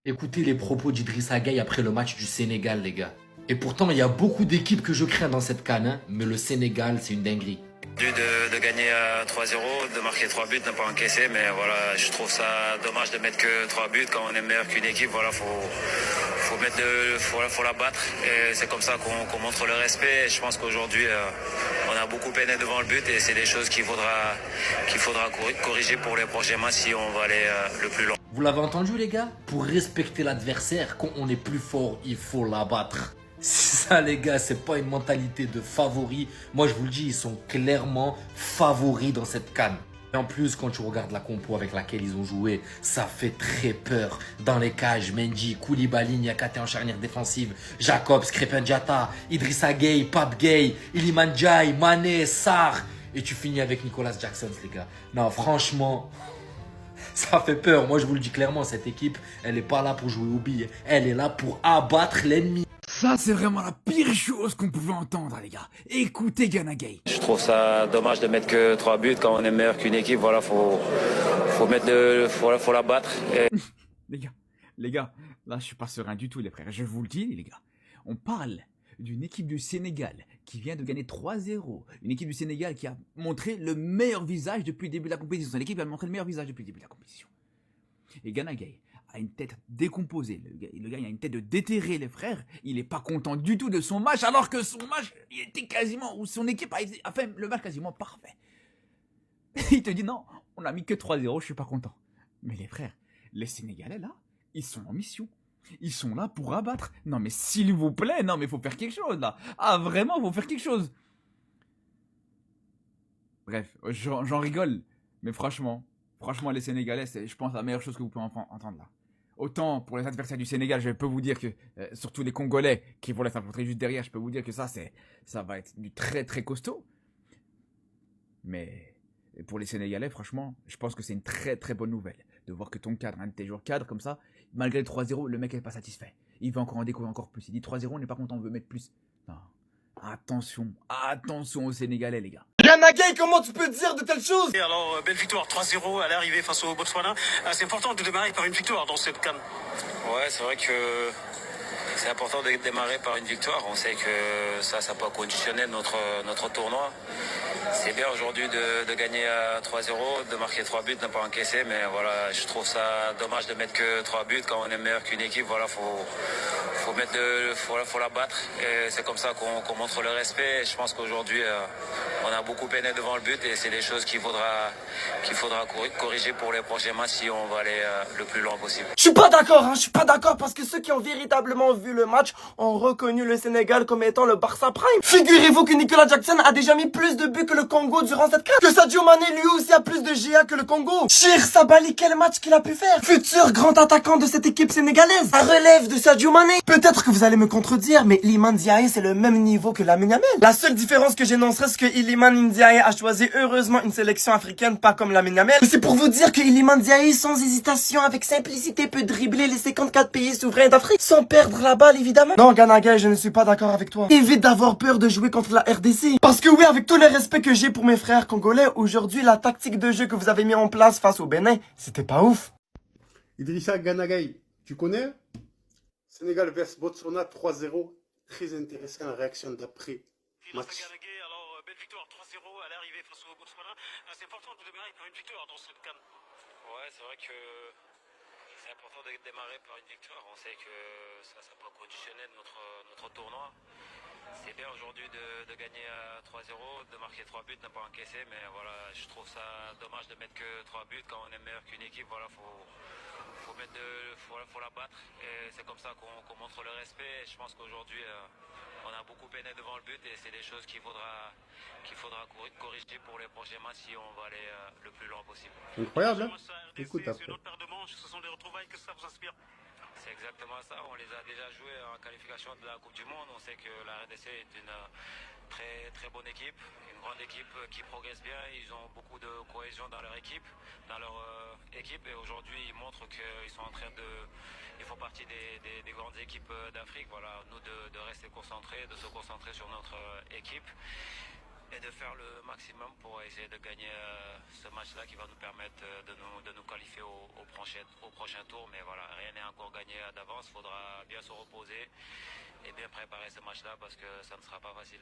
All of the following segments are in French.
Écoutez les propos d'Idrissa Gueye après le match du Sénégal, les gars. Et pourtant, il y a beaucoup d'équipes que je crains dans cette CAN, hein, mais le Sénégal, c'est une dinguerie. De gagner à 3-0, de marquer 3 buts, ne pas encaisser, mais voilà, je trouve ça dommage de mettre que 3 buts quand on est meilleur qu'une équipe. Voilà, faut la battre. Et c'est comme ça qu'on montre le respect. Et je pense qu'aujourd'hui, on a beaucoup peiné devant le but et c'est des choses qu'il faudra corriger pour les prochains matchs si on va aller le plus loin. Vous l'avez entendu, les gars? Pour respecter l'adversaire, quand on est plus fort, il faut l'abattre. Ça, les gars, c'est pas une mentalité de favori. Moi, je vous le dis, ils sont clairement favoris dans cette CAN. Et en plus, quand tu regardes la compo avec laquelle ils ont joué, ça fait très peur. Dans les cages, Mendy, Koulibaly, Niakate en charnière défensive, Jacobs, Krépin Diatta, Idrissa Gueye, Pape Gueye, Iliman Ndiaye, Mané, Sarr. Et tu finis avec Nicolas Jackson, les gars. Non, franchement, ça fait peur. Moi, je vous le dis clairement, cette équipe, elle n'est pas là pour jouer au billes. Elle est là pour abattre l'ennemi. Ça, c'est vraiment la pire chose qu'on pouvait entendre, les gars. Écoutez Gana Gueye. Je trouve ça dommage de mettre que 3 buts quand on est meilleur qu'une équipe. Voilà, faut la battre. Et... les gars, là, je suis pas serein du tout, les frères. Je vous le dis, les gars. On parle d'une équipe du Sénégal qui vient de gagner 3-0. Une équipe du Sénégal qui a montré le meilleur visage depuis le début de la compétition. C'est l'équipe qui a montré le meilleur visage depuis le début de la compétition. Et Gana Gueye a une tête décomposée. Le gars, il a une tête de déterré, les frères. Il est pas content du tout de son match, alors que son match, il était quasiment, ou son équipe a fait le match quasiment parfait. Il te dit non, on a mis que 3-0, je suis pas content. Mais les frères, les Sénégalais là, ils sont en mission. Ils sont là pour abattre. Non mais s'il vous plaît, non mais faut faire quelque chose là. Ah vraiment, faut faire quelque chose. Bref, j'en rigole. Mais franchement, les Sénégalais, c'est, je pense, la meilleure chose que vous pouvez entendre là. Autant pour les adversaires du Sénégal, je peux vous dire que, surtout les Congolais qui vont les affronter juste derrière, je peux vous dire que ça va être du très très costaud. Mais pour les Sénégalais, franchement, je pense que c'est une très très bonne nouvelle de voir que ton cadre, un de tes joueurs cadres comme ça, malgré le 3-0, le mec n'est pas satisfait. Il veut encore en découvrir encore plus. Il dit 3-0, on n'est pas content, on veut mettre plus. Non. Attention aux Sénégalais, les gars. Gana Gueye, comment tu peux dire de telles choses? Et alors, belle victoire, 3-0 à l'arrivée face au Botswana. C'est important de démarrer par une victoire dans cette CAN. Ouais, c'est vrai que c'est important de démarrer par une victoire. On sait que ça peut conditionner notre tournoi. C'est bien aujourd'hui de gagner à 3-0, de marquer 3 buts, ne pas encaisser. Mais voilà, je trouve ça dommage de mettre que 3 buts quand on est meilleur qu'une équipe. Voilà, faut la battre. Et c'est comme ça qu'on montre le respect. Et je pense qu'aujourd'hui, on a beaucoup peiné devant le but et c'est des choses qu'il faudra corriger pour les prochains matchs si on va aller le plus loin possible. Je suis pas d'accord, je suis pas d'accord parce que ceux qui ont véritablement vu le match ont reconnu le Sénégal comme étant le Barça Prime. Figurez-vous que Nicolas Jackson a déjà mis plus de buts que le Congo durant cette CAN. Que Sadio Mané lui aussi a plus de GA que le Congo. Chir Sabali, quel match qu'il a pu faire. Futur grand attaquant de cette équipe sénégalaise. À relève de Sadio Mané. Peut-être que vous allez me contredire, mais Iliman Ndiaye c'est le même niveau que Lamine Yamal. La seule différence que j'énoncerai, c'est que Iliman Ndiaye a choisi heureusement une sélection africaine, pas comme Lamine Yamal. Mais c'est pour vous dire que Iliman Ndiaye, sans hésitation, avec simplicité, peut dribbler les 54 pays souverains d'Afrique, sans perdre la balle, évidemment. Non, Gana Gueye, je ne suis pas d'accord avec toi. Évite d'avoir peur de jouer contre la RDC. Parce que oui, avec tout le respect que j'ai pour mes frères congolais, aujourd'hui, la tactique de jeu que vous avez mis en place face au Bénin, c'était pas ouf. Idrissa Gana Gueye, tu connais? Sénégal vs Botswana 3-0. Très intéressant la réaction d'après match. Alors, belle victoire, 3-0 à l'arrivée face au Botswana. C'est important de démarrer par une victoire dans cette CAN. Ouais, c'est vrai que c'est important de démarrer par une victoire. On sait que ça peut conditionner notre tournoi. C'est bien aujourd'hui de gagner à 3-0, de marquer 3 buts, ne pas encaisser. Mais voilà, je trouve ça dommage de mettre que 3 buts quand on est meilleur qu'une équipe. Voilà, faut la battre. Et c'est comme ça qu'on montre le respect. Et je pense qu'aujourd'hui, on a beaucoup peiné devant le but et c'est des choses qu'il faudra corriger pour les prochains matchs si on va aller le plus loin possible. Incroyable, hein? Écoute C'est après. une autre paire de manches, ce sont des retrouvailles que ça vous inspire. C'est exactement ça, on les a déjà joués en qualification de la Coupe du Monde. On sait que la RDC est une très très bonne équipe, une grande équipe qui progresse bien. Ils ont beaucoup de cohésion dans leur équipe, et aujourd'hui ils montrent qu'ils sont en train ils font partie des grandes équipes d'Afrique. Voilà, nous de rester concentrés, de se concentrer sur notre équipe. et de faire le maximum pour essayer de gagner ce match-là qui va nous permettre de nous qualifier au prochain tour. Mais voilà, rien n'est encore gagné d'avance. Il faudra bien se reposer et bien préparer ce match-là parce que ça ne sera pas facile.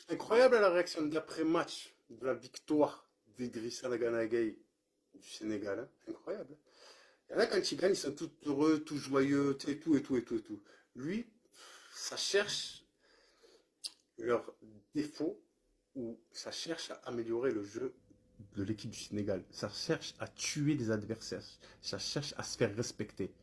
Incroyable la réaction d'après-match de la victoire d'Idrissa Gana Gueye du Sénégal. Hein. Incroyable. Il y en a quand ils gagnent, ils sont tout heureux, tout joyeux, et tout. Lui, ça cherche leurs défauts ou ça cherche à améliorer le jeu de l'équipe du Sénégal. Ça cherche à tuer des adversaires. Ça cherche à se faire respecter.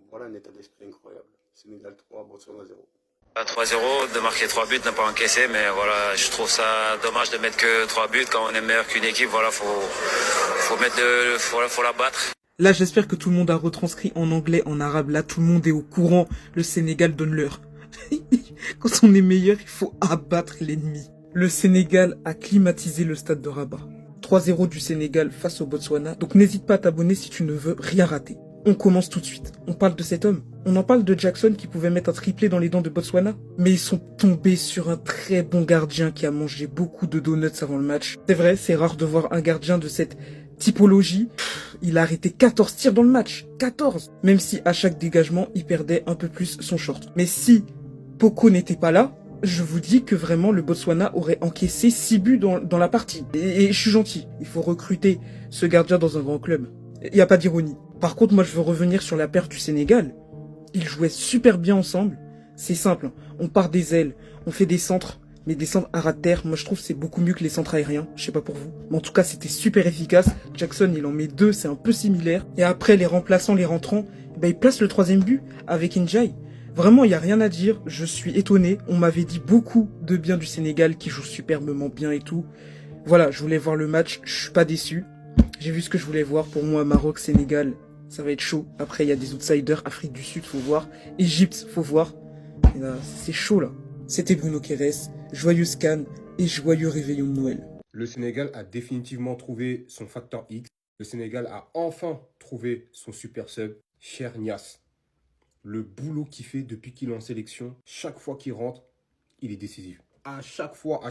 Voilà un état d'esprit incroyable. Sénégal 3, Botswana 0. 3-0, de marquer 3 buts, n'a pas encaissé, mais voilà, je trouve ça dommage de mettre que 3 buts quand on est meilleur qu'une équipe. Voilà, faut la battre. Là, j'espère que tout le monde a retranscrit en anglais, en arabe. Là, tout le monde est au courant. Le Sénégal donne l'heure. Quand on est meilleur, il faut abattre l'ennemi. Le Sénégal a climatisé le stade de Rabat. 3-0 du Sénégal face au Botswana. Donc n'hésite pas à t'abonner si tu ne veux rien rater. On commence tout de suite. On parle de cet homme. On en parle de Jackson qui pouvait mettre un triplé dans les dents de Botswana. Mais ils sont tombés sur un très bon gardien qui a mangé beaucoup de donuts avant le match. C'est vrai, c'est rare de voir un gardien de cette typologie. Il a arrêté 14 tirs dans le match. 14. Même si à chaque dégagement, il perdait un peu plus son short. Mais si Poko n'était pas là, je vous dis que vraiment le Botswana aurait encaissé 6 buts dans la partie. Et je suis gentil. Il faut recruter ce gardien dans un grand club. Il n'y a pas d'ironie. Par contre, moi je veux revenir sur la paire du Sénégal. Ils jouaient super bien ensemble. C'est simple. On part des ailes. On fait des centres. Mais des centres à ras de terre, moi je trouve que c'est beaucoup mieux que les centres aériens, je sais pas pour vous. Mais en tout cas c'était super efficace, Jackson il en met 2, c'est un peu similaire. Et après les remplaçants, les rentrants, il place le 3e but avec Ndiaye. Vraiment il n'y a rien à dire, je suis étonné. On m'avait dit beaucoup de bien du Sénégal qui joue superbement bien et tout. Voilà, je voulais voir le match, je suis pas déçu. J'ai vu ce que je voulais voir, pour moi Maroc, Sénégal, ça va être chaud. Après il y a des outsiders, Afrique du Sud faut voir, Égypte faut voir. Et là, c'est chaud là. C'était Bruno Quérès, joyeuse Cannes et joyeux réveillon de Noël. Le Sénégal a définitivement trouvé son facteur X. Le Sénégal a enfin trouvé son super sub, Cher Niasse. Le boulot qu'il fait depuis qu'il est en sélection, chaque fois qu'il rentre, il est décisif. À chaque fois.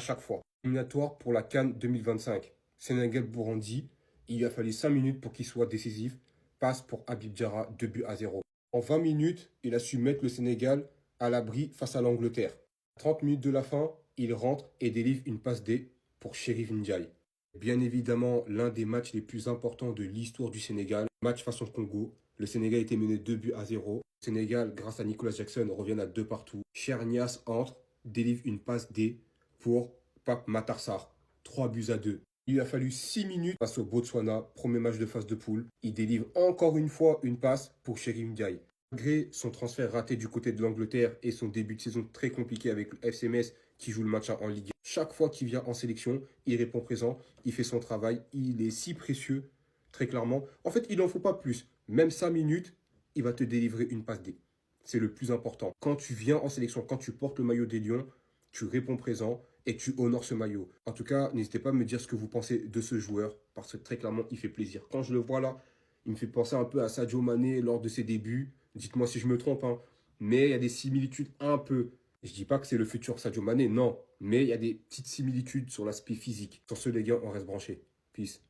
Éliminatoire pour la CAN 2025. Sénégal-Burundi, il lui a fallu 5 minutes pour qu'il soit décisif. Passe pour Habib Diarra, 2-0. En 20 minutes, il a su mettre le Sénégal à l'abri face à l'Angleterre. 30 minutes de la fin, il rentre et délivre une passe D pour Chérif Ndiaye. Bien évidemment, l'un des matchs les plus importants de l'histoire du Sénégal. Match face au Congo. Le Sénégal était mené 2-0. Le Sénégal, grâce à Nicolas Jackson, revient à 2 partout. Cher Niasse entre, délivre une passe D pour Pape Matar Sarr. 3-2. Il a fallu 6 minutes face au Botswana, premier match de phase de poule. Il délivre encore une fois une passe pour Chérif Ndiaye. Malgré son transfert raté du côté de l'Angleterre et son début de saison très compliqué avec le FC Metz qui joue le match en Ligue 1, chaque fois qu'il vient en sélection, il répond présent, il fait son travail, il est si précieux, très clairement. En fait, il n'en faut pas plus. Même 5 minutes, il va te délivrer une passe D. C'est le plus important. Quand tu viens en sélection, quand tu portes le maillot des Lions, tu réponds présent et tu honores ce maillot. En tout cas, n'hésitez pas à me dire ce que vous pensez de ce joueur parce que très clairement, il fait plaisir. Quand je le vois là, il me fait penser un peu à Sadio Mané lors de ses débuts. Dites-moi si je me trompe, hein. Mais il y a des similitudes un peu. Je dis pas que c'est le futur Sadio Mané, non. Mais il y a des petites similitudes sur l'aspect physique. Sur ce, les gars, on reste branchés. Peace.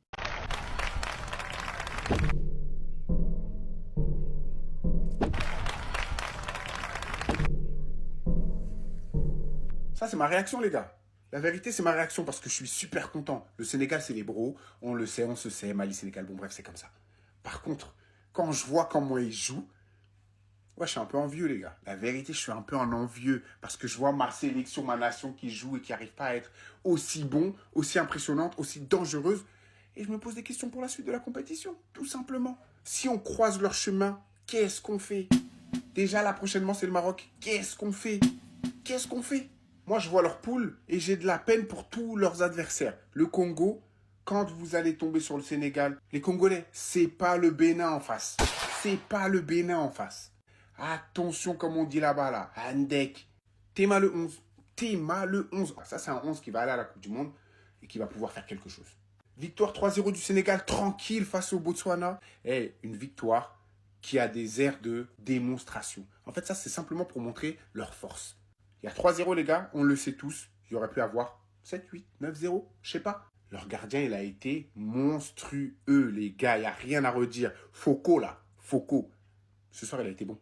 Ça, c'est ma réaction, les gars. La vérité, c'est ma réaction parce que je suis super content. Le Sénégal, c'est les bros. On le sait, on se sait. Mali, Sénégal, bon, bref, c'est comme ça. Par contre, quand je vois comment ils jouent, ouais, je suis un peu envieux, les gars. La vérité, je suis un peu un envieux parce que je vois ma sélection, ma nation qui joue et qui n'arrive pas à être aussi bon, aussi impressionnante, aussi dangereuse. Et je me pose des questions pour la suite de la compétition, tout simplement. Si on croise leur chemin, qu'est-ce qu'on fait? Déjà, là, prochainement, c'est le Maroc. Qu'est-ce qu'on fait? Qu'est-ce qu'on fait? Moi, je vois leur poule et j'ai de la peine pour tous leurs adversaires. Le Congo, quand vous allez tomber sur le Sénégal, les Congolais, c'est pas le Bénin en face. C'est pas le Bénin en face. Attention, comme on dit là-bas, là. Handek. Théma le 11. Théma le 11. Ça, c'est un 11 qui va aller à la Coupe du Monde et qui va pouvoir faire quelque chose. Victoire 3-0 du Sénégal, tranquille face au Botswana. Et une victoire qui a des airs de démonstration. En fait, ça, c'est simplement pour montrer leur force. Il y a 3-0, les gars. On le sait tous. Il y aurait pu avoir 7, 8, 9-0, je sais pas. Leur gardien, il a été monstrueux, les gars. Il n'y a rien à redire. Foucault, là. Foucault. Ce soir, il a été bon.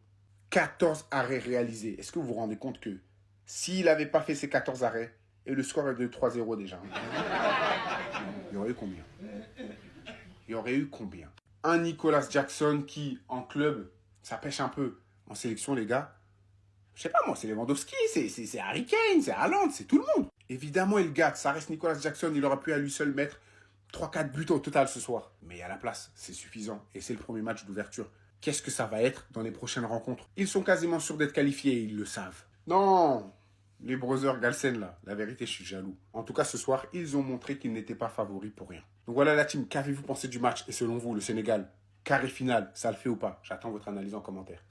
14 arrêts réalisés. Est-ce que vous vous rendez compte que s'il n'avait pas fait ces 14 arrêts, et le score est de 3-0 déjà, il y aurait eu combien? Il y aurait eu combien? Un Nicolas Jackson qui, en club, ça pêche un peu. En sélection, les gars, je sais pas moi, c'est Lewandowski, c'est Harry Kane, c'est Haaland, c'est tout le monde. Évidemment, il gâte. Ça reste Nicolas Jackson. Il aurait pu à lui seul mettre 3-4 buts au total ce soir. Mais à la place, c'est suffisant. Et c'est le premier match d'ouverture. Qu'est-ce que ça va être dans les prochaines rencontres? Ils sont quasiment sûrs d'être qualifiés, ils le savent. Non, les brothers Galsen là, la vérité, je suis jaloux. En tout cas, ce soir, ils ont montré qu'ils n'étaient pas favoris pour rien. Donc voilà la team, qu'avez-vous pensé du match? Et selon vous, le Sénégal, carré final, ça le fait ou pas? J'attends votre analyse en commentaire.